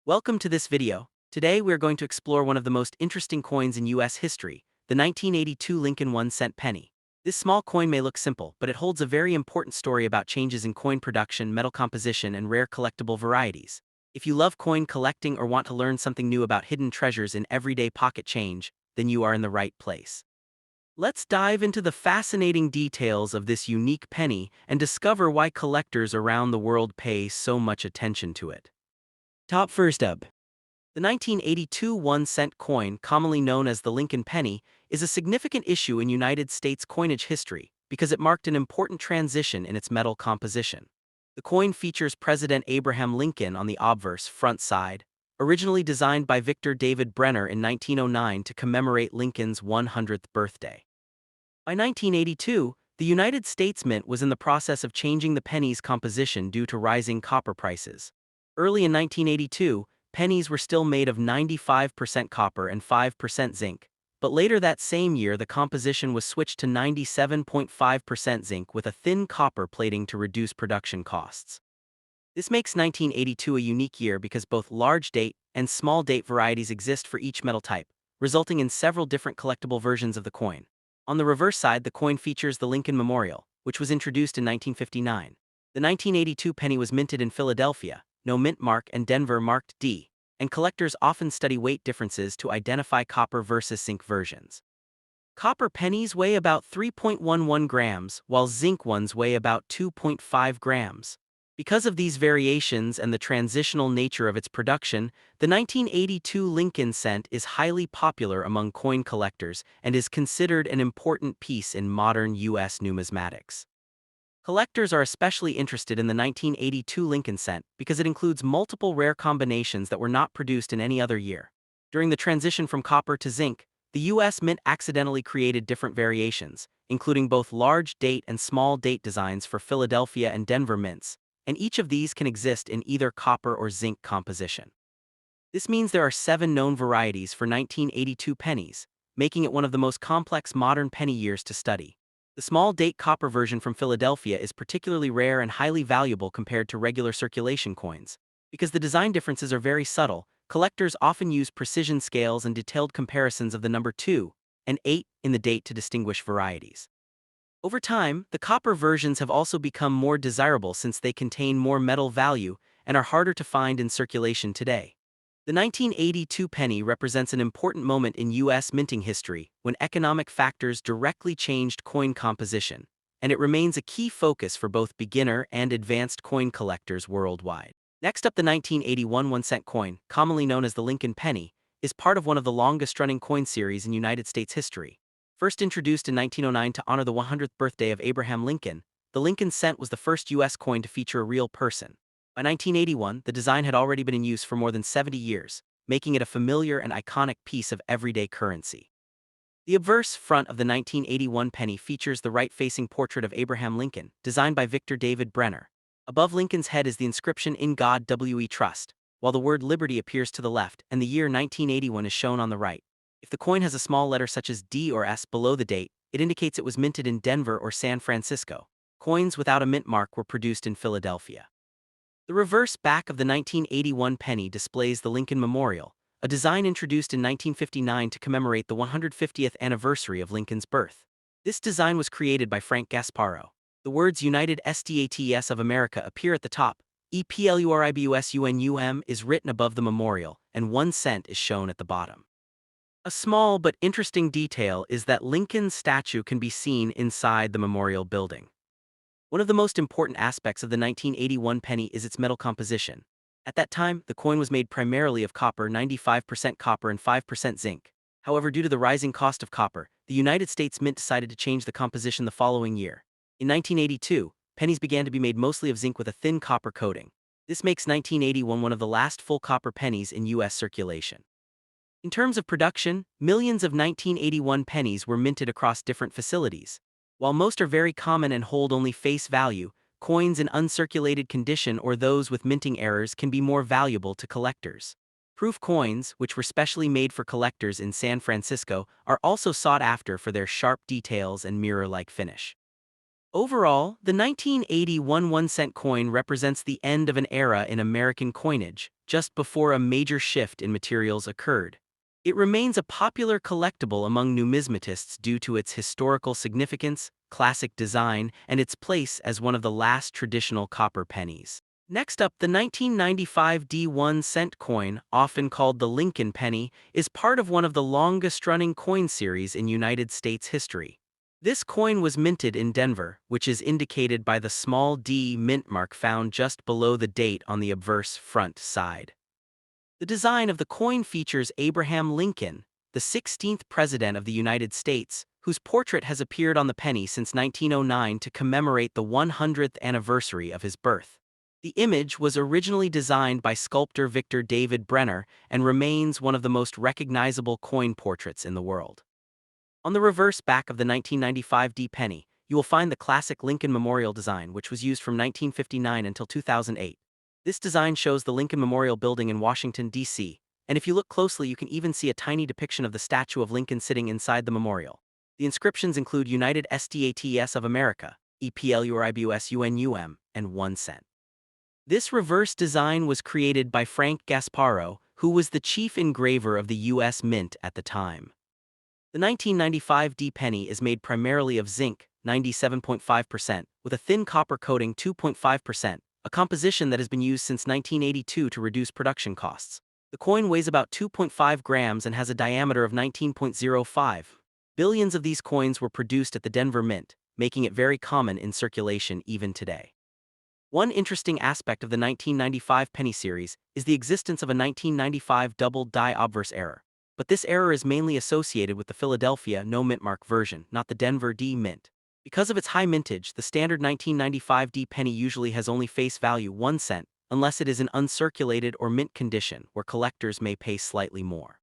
Welcome to this video. Today we're going to explore one of the most interesting coins in US history, the 1982 Lincoln 1-cent penny. This small coin may look simple, but it holds a very important story about changes in coin production, metal composition, and rare collectible varieties. If you love coin collecting or want to learn something new about hidden treasures in everyday pocket change, then you are in the right place. Let's dive into the fascinating details of this unique penny and discover why collectors around the world pay so much attention to it. Top first up. The 1982 1-cent coin, commonly known as the Lincoln penny, is a significant issue in United States coinage history because it marked an important transition in its metal composition. The coin features President Abraham Lincoln on the obverse front side, originally designed by Victor David Brenner in 1909 to commemorate Lincoln's 100th birthday. By 1982, the United States Mint was in the process of changing the penny's composition due to rising copper prices. Early in 1982, pennies were still made of 95% copper and 5% zinc, but later that same year the composition was switched to 97.5% zinc with a thin copper plating to reduce production costs. This makes 1982 a unique year because both large date and small date varieties exist for each metal type, resulting in several different collectible versions of the coin. On the reverse side, the coin features the Lincoln Memorial, which was introduced in 1959. The 1982 penny was minted in Philadelphia, no mint mark, and Denver marked D, and collectors often study weight differences to identify copper versus zinc versions. Copper pennies weigh about 3.11 grams, while zinc ones weigh about 2.5 grams. Because of these variations and the transitional nature of its production, the 1982 Lincoln cent is highly popular among coin collectors and is considered an important piece in modern U.S. numismatics. Collectors are especially interested in the 1982 Lincoln cent because it includes multiple rare combinations that were not produced in any other year. During the transition from copper to zinc, the U.S. Mint accidentally created different variations, including both large date and small date designs for Philadelphia and Denver mints, and each of these can exist in either copper or zinc composition. This means there are 7 known varieties for 1982 pennies, making it one of the most complex modern penny years to study. The small date copper version from Philadelphia is particularly rare and highly valuable compared to regular circulation coins. Because the design differences are very subtle, collectors often use precision scales and detailed comparisons of the number 2 and 8 in the date to distinguish varieties. Over time, the copper versions have also become more desirable since they contain more metal value and are harder to find in circulation today. The 1982 penny represents an important moment in U.S. minting history when economic factors directly changed coin composition, and it remains a key focus for both beginner and advanced coin collectors worldwide. Next up, the 1981 1-cent coin, commonly known as the Lincoln penny, is part of one of the longest-running coin series in United States history. First introduced in 1909 to honor the 100th birthday of Abraham Lincoln, the Lincoln cent was the first U.S. coin to feature a real person. By 1981, the design had already been in use for more than 70 years, making it a familiar and iconic piece of everyday currency. The obverse front of the 1981 penny features the right-facing portrait of Abraham Lincoln, designed by Victor David Brenner. Above Lincoln's head is the inscription "In God We Trust," while the word liberty appears to the left and the year 1981 is shown on the right. If the coin has a small letter such as D or S below the date, it indicates it was minted in Denver or San Francisco. Coins without a mint mark were produced in Philadelphia. The reverse back of the 1981 penny displays the Lincoln Memorial, a design introduced in 1959 to commemorate the 150th anniversary of Lincoln's birth. This design was created by Frank Gasparro. The words United States of America appear at the top. EPLURIBUSUNUM is written above the memorial, and 1 cent is shown at the bottom. A small but interesting detail is that Lincoln's statue can be seen inside the memorial building. One of the most important aspects of the 1981 penny is its metal composition. At that time, the coin was made primarily of copper, 95% copper and 5% zinc. However, due to the rising cost of copper, the United States Mint decided to change the composition the following year. In 1982, pennies began to be made mostly of zinc with a thin copper coating. This makes 1981 one of the last full copper pennies in U.S. circulation. In terms of production, millions of 1981 pennies were minted across different facilities. While most are very common and hold only face value, coins in uncirculated condition or those with minting errors can be more valuable to collectors. Proof coins, which were specially made for collectors in San Francisco, are also sought after for their sharp details and mirror-like finish. Overall, the 1981 1-cent coin represents the end of an era in American coinage, just before a major shift in materials occurred. It remains a popular collectible among numismatists due to its historical significance, classic design, and its place as one of the last traditional copper pennies. Next up, the 1995 D1-cent coin, often called the Lincoln penny, is part of one of the longest-running coin series in United States history. This coin was minted in Denver, which is indicated by the small D mint mark found just below the date on the obverse front side. The design of the coin features Abraham Lincoln, the 16th President of the United States, whose portrait has appeared on the penny since 1909 to commemorate the 100th anniversary of his birth. The image was originally designed by sculptor Victor David Brenner and remains one of the most recognizable coin portraits in the world. On the reverse back of the 1995 D penny, you will find the classic Lincoln Memorial design, which was used from 1959 until 2008. This design shows the Lincoln Memorial Building in Washington, D.C., and if you look closely you can even see a tiny depiction of the statue of Lincoln sitting inside the memorial. The inscriptions include United States of America, EPLURIBUSUNUM, and 1 cent. This reverse design was created by Frank Gasparo, who was the chief engraver of the U.S. Mint at the time. The 1995 D penny is made primarily of zinc, 97.5%, with a thin copper coating 2.5%, a composition that has been used since 1982 to reduce production costs. The coin weighs about 2.5 grams and has a diameter of 19.05. Billions of these coins were produced at the Denver Mint, making it very common in circulation even today. One interesting aspect of the 1995 penny series is the existence of a 1995 double die obverse error, but this error is mainly associated with the Philadelphia no mint mark version, not the Denver D mint. Because of its high mintage, the standard 1995 D penny usually has only face value 1 cent, unless it is in uncirculated or mint condition, where collectors may pay slightly more.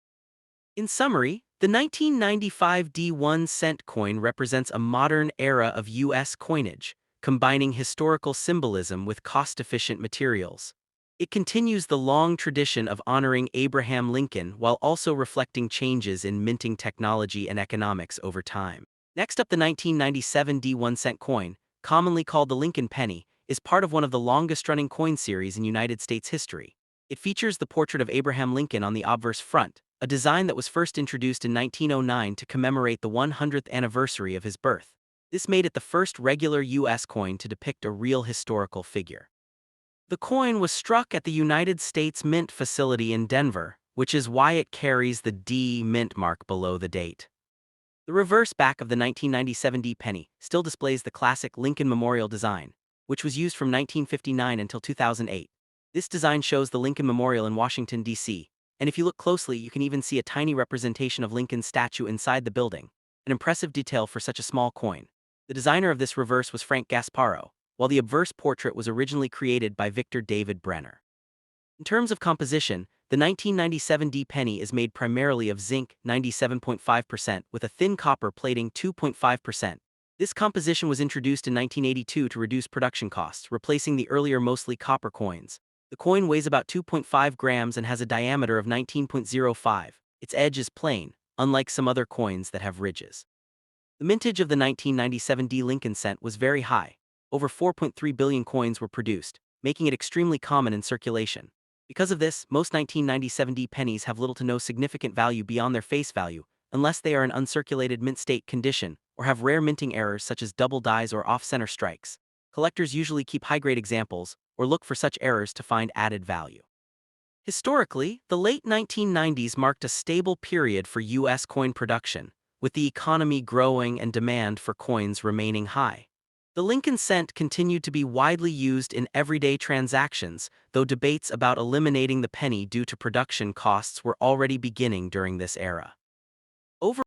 In summary, the 1995 D1 cent coin represents a modern era of U.S. coinage, combining historical symbolism with cost-efficient materials. It continues the long tradition of honoring Abraham Lincoln while also reflecting changes in minting technology and economics over time. Next up, the 1997 D1 cent coin, commonly called the Lincoln penny, is part of one of the longest-running coin series in United States history. It features the portrait of Abraham Lincoln on the obverse front, a design that was first introduced in 1909 to commemorate the 100th anniversary of his birth. This made it the first regular U.S. coin to depict a real historical figure. The coin was struck at the United States Mint facility in Denver, which is why it carries the D mint mark below the date. The reverse back of the 1997 D penny still displays the classic Lincoln Memorial design, which was used from 1959 until 2008. This design shows the Lincoln Memorial in Washington, D.C., and if you look closely you can even see a tiny representation of Lincoln's statue inside the building, an impressive detail for such a small coin. The designer of this reverse was Frank Gasparo, while the obverse portrait was originally created by Victor David Brenner. In terms of composition, the 1997 D penny is made primarily of zinc, 97.5%, with a thin copper plating 2.5%. This composition was introduced in 1982 to reduce production costs, replacing the earlier mostly copper coins. The coin weighs about 2.5 grams and has a diameter of 19.05. Its edge is plain, unlike some other coins that have ridges. The mintage of the 1997 D Lincoln cent was very high. Over 4.3 billion coins were produced, making it extremely common in circulation. Because of this, most 1997 D pennies have little to no significant value beyond their face value, unless they are in uncirculated mint state condition or have rare minting errors such as double dies or off-center strikes. Collectors usually keep high-grade examples or look for such errors to find added value. Historically, the late 1990s marked a stable period for U.S. coin production, with the economy growing and demand for coins remaining high. The Lincoln cent continued to be widely used in everyday transactions, though debates about eliminating the penny due to production costs were already beginning during this era.